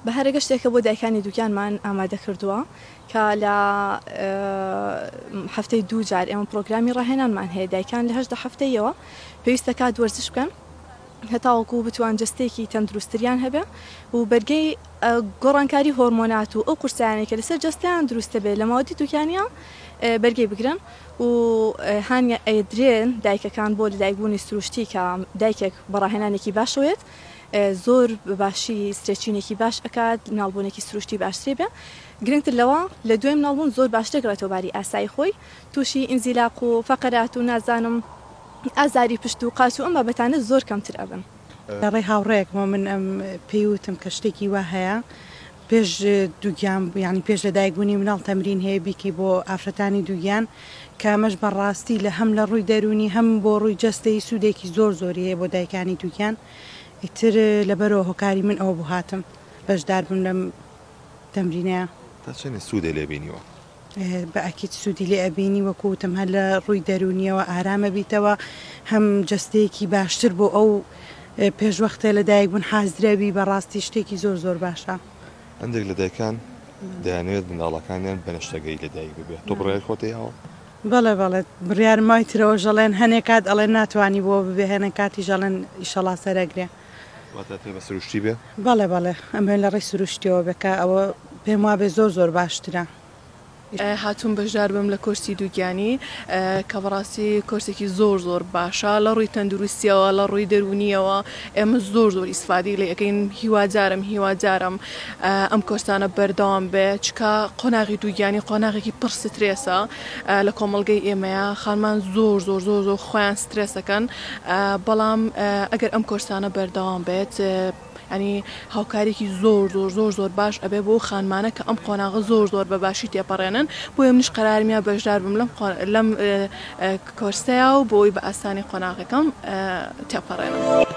بە هەرێگە شتێکە بۆ دایکانی دووکانمان ئامادە کردووە کە لە هەفتەی 2 جار ئێمە پرۆگرامی ڕاهێنانمان هەیە دایکان لە 8 هەفتەیەوە پێویستە کات وەرزش بکەن هەتاوەکو بتوان جستێکی تەندروستریان هەبێ و بەرگەی گۆڕانکاری هۆرمۆنات و ئەو قورسیانێک کە لەسەر جستیان دروستە بێت لە ماوەتی دووکانیان بەرگەی بگرن و هانیە ئەیدرێن دایکەکان بۆ لەدایکبوونی سروشتی کە دایکێک بەڕاهێنانێکی باشەوێت زۆر باشی سترێچینێکی باش ئەکات ناڵبوونێکی سروشتی باشترێ بێ گرنگتر لەوە لە دوێم ناڵبوون زۆر باشتر گرێتەوە باری ئاسایی خۆی تووشی ئینزیلاق و فەقەرات و نازانم ئازاری پشت و قاس و ئەم بابەتانە زۆر کەمتر ئەبن ڕێ هاوڕێکەوە من ئەم پێیوتم کە شتێکی وا هەیە پێش دووگیان ینی پێش لە دایکبوونی مناڵ تەمرین هەیە بیکەی بۆ ئافرەتانی دووگیان کامەش بەڕاستی لە هەم لە ڕووی دەرونی هەم بۆ ڕووی جەستەی سوودێکی زۆر زۆری هەیە بۆ دایکانی دووگیان ئیتر لەبەرەوە هۆکاری من ئەوە بوو هاتم بەشدار بم لەم تەمرینەیە تا چەند سوودێ لێبینیوە بە ئەکید سوودی لێ ئەبینی وەکوتم هەر لە ڕووی دەرونیەوە ئارامە بیتەوە هەم جەستەیەکی باشتر بۆ ئەو پێشوەختە لە دایکبوون حازرەبی بەڕاستی شتێکی زۆر زۆر باشە هەندێک لە دایکان دەیانوێت منداڵەکانیان بەنەشتەگەی لە دایک ببێت تۆ بڕێک خۆتەیەوە بەڵێ بەڵێ بڕیارم مای ترەوە ژەڵێن هەنێک کات ئەڵێن ناتوانانی بۆ ببێ هەنێک کاتی ژەڵێن ئیشەڵا سەرەگرێ پێ بە سروشتی بێ بەڵێ بەڵێ ئەمێ لە ڕێی سروشتیەوە بکە ئەوە پێم وابێ زۆر زۆر باشترە هاتوون بەشدار بم لە کۆرسی دووگیانی کە بەڕاستی کۆرسێکی زۆر زۆر باشە لە ڕووی تەندروستیەوە لە ڕووی دەرونیەوە ئێمە زۆر زۆر ئیسفادی لێ ئەەکەین هیوادارم ئەم کۆرسانە بەردەوام بێ چکە قۆناغی دووگیانی قۆناغێکی پڕ سترێسە لە کۆمەڵگەی ئێمەیە خانمان زۆر زۆر زۆر زۆر خۆیان سترێسەکەن بەڵام ئەگەر ئەم کۆرسانە بەردەوام بێت ینی هاوکارێکی زۆر باش ئەبێ بۆ خانمانە کە ئەم قۆناغە زۆر بە باشی تێپەڕێنن بۆ منیش قەرارمیە بەشدار بم لەم کۆرسەیە و بۆی بە ئاسانی قۆناغەکەم تێپەڕێنم.